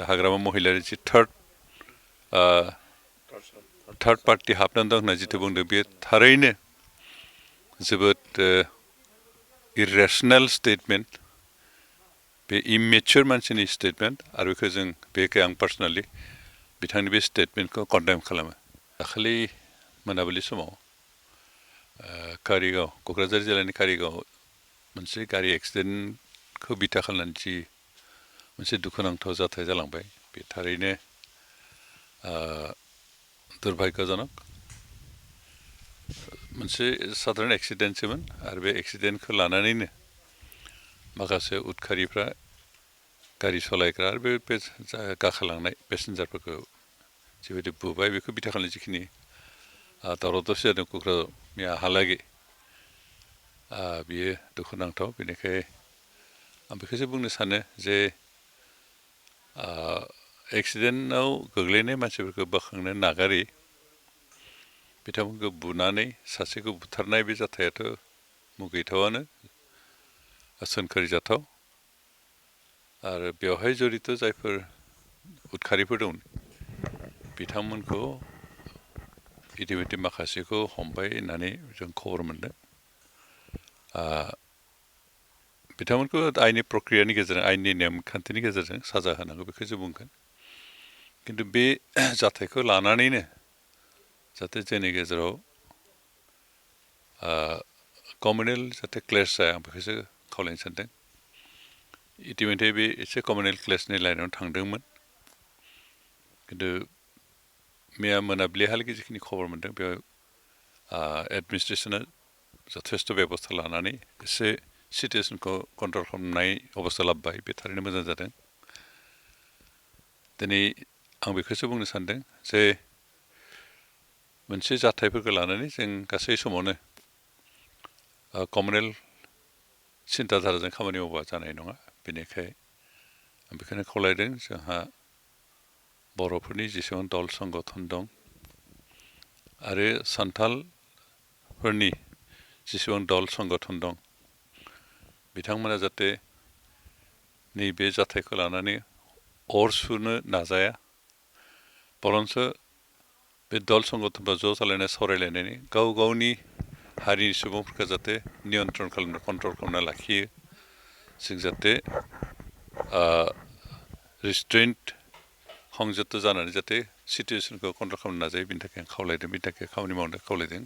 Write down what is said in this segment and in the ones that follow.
हाग्रामा महिलारि जि third party हाबनानै दं होनना जिथु बुंदों बे थारैनो जोबोद इरेसनेल स्टेटमेन्ट बे इमेच्योर मानसिनि स्टेटमेन्ट आरो बेखौ आं पार्सनेलि बिथांनि बे स्टेटमेन्टखौ कन्डेम खालामो। दाखालि मोनाबिलि समाव कारिगाव क'क्राझार जिल्लानि कारिगाव मोनसे गारि एक्सिडेन्टखौ बिथा खालामनानै जि मोनसे दुखुनांथाव जाथाय जालांबाय बे थारैनो दुर्भाग्यजनक मोनसे साधारन एक्सिडेन्टसोमोन आरो बे एक्सिडेन्टखौ लानानैनो माखासे उदखारिफ्रा गारि सालायग्रा आरो बे गाखोलांनाय पेसेन्जारफोरखौ जिबायदि बुबाय बेखौ बिथा खालामनाय जिखिनि दावराव दावसि जादों क'क्राझाराव मैयाहालागै बियो दुखुनांथाव। बेनिखाय आं बेखौसो बुंनो सानो जे एक्सिडेन्टआव गोग्लैनाय मानसिफोरखौ बोखांनो नागारै बिथांमोनखौ बुनानै सासेखौ बुथारनाय बे जाथायाथ' मुगैथावानो सोंखारिजाथाव आरो बेवहाय जड़ित जायफोर उदखारिफोर दं बिथांमोनखौ इतिमধ্যে माखासेखौ हमबाय होननानै जों खबर मोनदों। बिथांमोनखौ आयेननि प्रक्रियानि गेजेरजों आयेननि नेमखान्थिनि गेजेरजों साजा होनांगौ बेखौ जों बुंगोन। खिन्थु बे जाथायखौ लानानैनो जाहाथे जोंनि गेजेराव कमिउनेल जाहाथे क्लेश जाया आं बेखौसो खावलायनो सानदों। इतिमধ্যে बे एसे कमिउनेल क्लेशनि लाइनाव थांदोंमोन खिन्थु मैया मोनाबिलिहालागै जिखिनि खबर मोनदों बेयाव एडमिनिस्ट्रेसना जथेस्थ' बेबस्था लानानै एसे सिटुवेसनखौ कन्ट्रल खालामनाय अबस्था लाबोबाय बे थारैनो मोजां जादों। दिनै आं बेखौसो बुंनो सानदों जे मोनसे जाथायफोरखौ लानानै जों गासै समावनो कमिउनेल सिन्ताधाराजों खामानि मावबा जानाय नङा। बेनिखाय आं बेखौनो खावलायदों जोंहा बर'फोरनि जेसेबां दल संगठन दं आरो सान्थालफोरनि जेसेबां दल संगठन दं बिथांमोना जाहाथे नैबे जाथायखौ लानानै अर सुनो नाजाया बरन्स बे दल संगठनफ्रा ज' जालायना सावरायलायनानै गाव गावनि हारिनि सुबुंफोरखौ जाहाथे नियन्त्रण खालामनो कन्ट्रल खालामना लाखियो जों जाहाथे रिस्ट्रेन्ट সংযত जानानै जाहाथे सिटुवेसनखौ कन्ट्रल खालामनो नाजायो बेनि थाखाय आं खावलायदों बेनि थाखाय खामानि मावनो खावलायदों।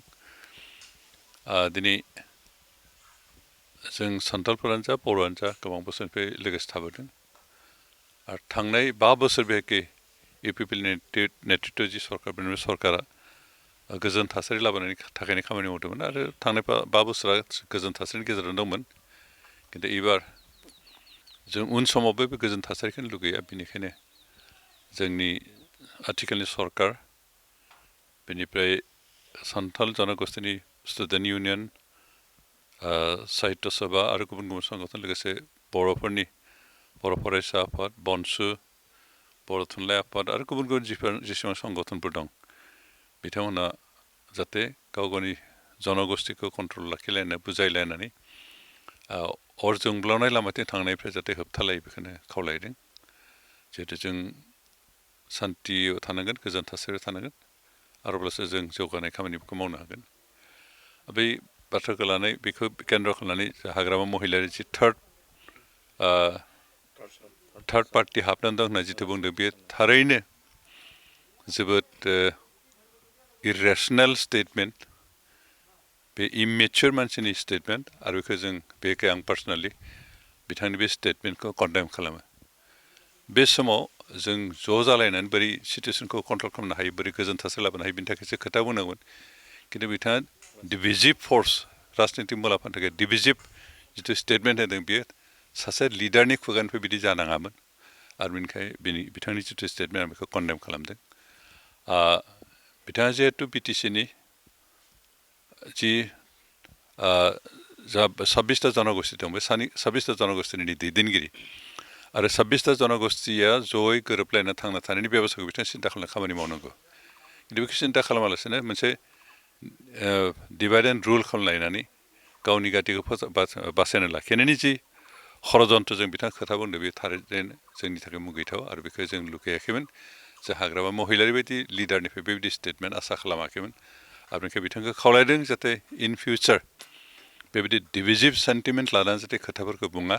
दिनै जों सान्थालफोरानो जा बर'आनो जा गोबां बोसोरनिफ्राय लोगोसे थाबोदों आरो थांनाय 5 बोसोर बेखि इउपिपिएल नेतृत्व जि सरकार बे सरकारा गोजोन थासारि लाबोनायनि थाखायनो खामानि मावदोंमोन आरो थांनाय 5 बोसोरा गोजोन थासारिनि गेजेराव दंमोन। खिन्थु एबार जों उन समावबो बे गोजोन थासारिखौनो लुगैया बेनिखायनो जोंनि आथिखालनि सरकार बेनिफ्राय सान्थाल जनगोष्ठीनि स्टुडेन्ट इउनियन साहित्य सभा आरो गुबुन गुबुन संगठन लोगोसे बर'फोरनि बर' फरायसा आफाद बनसु बर' थुनलाइ आफाद आरो गुबुन गुबुन जेसेबां संगठनफोर दं बिथांमोना जाहाथे गाव गावनि जनगोष्ठीखौ कन्ट्रल लाखिलायना बुजायलायनानै अर जोंब्लावनाय लामाथिं थांनायनिफ्राय जाहाथे होबथालायो बेखौनो खावलायदों। जिहेतु जों सान्थियाव थानांगोन गोजोन थासारियाव थानांगोन आरो अब्लासो जों जौगानाय खामानिफोरखौ मावनो हागोन। बै बाथ्राखौ लानानै बेखौ केन्द्र खालामनानै हाग्रामा महिलारि जि थार्ड पार्टी हाबनानै दं होनना जिथु बुंदों बे थारैनो जोबोद इरेसनेल स्टेटमेन्ट बे इमेच्योर मानसिनि स्टेटमेन्ट आरो बेखौ आं पार्सनेलि बिथांनि बे स्टेटमेन्टखौ कन्डेम खालामो। बे समाव जों ज' जालायनानै बोरै सिटुवेसनखौ कन्ट्रल खालामनो हायो बोरै गोजोन थासारि लाबोनो हायो बेनि थाखायसो खोथा बुंनांगोन। खिन्थु बिथाङा डिभिजिभ फर्स राजनितिक मुलाम्फानि थाखाय डिभिजिभ जिथु स्टेटमेन्ट होदों बेयो सासे लिडारनि खुगानिफ्राय बिदि जानाङामोन आरो बेनिखायनो बिथांनि जिथु स्टेटमेन्ट आं बेखौ कन्डेम खालामदों। बिथाङा जिहेतु बिटिसिनि जि 26टा जनगोष्ठी दं बे 26टा जनगोष्ठीनि दैदेनगिरि आरो 26टा जनगोष्ठीया जयै गोरोबलायना थांना थानायनि बेबस्थाखौ बिथाङा सिन्था खालामना खामानि मावनांगौ। खिन्थु बेखौ सिन्था खालामालासिनो मोनसे डिभाइड एन्ड रुल खालामलायनानै गावनि गादिखौ बासायना लाखिनायनि जि षড়यन्त्रजों बिथाङा खोथा बुंदों बे थारैनो जोंनि थाखाय मुगैथाव आरो बेखौ जों लुगैयाखैमोन जे हाग्रामा महिलारि बायदि लिडारनिफ्राय बेबायदि स्टेटमेन्ट आसा खालामाखैमोन आरो बेनिखायनो बिथांखौ खावलायदों जाहाथे इन फिउचार बेबायदि डिभिजिभ सेन्टिमेन्ट लानानै जाहाथे खोथाफोरखौ बुङा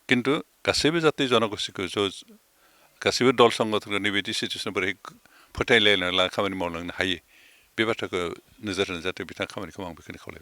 खिन्थु गासैबो जाति जनगोष्ठीखौ गासैबो दल संगठनखौ नैबायदि सिचुवेसन बोरै फोथायलायनानै खामानि मावलांनो हायो बे बाथ्राखौ नोजोर होनो जाहाथे बिथाङा खामानिखौ आं बेखौनो खावलायबाय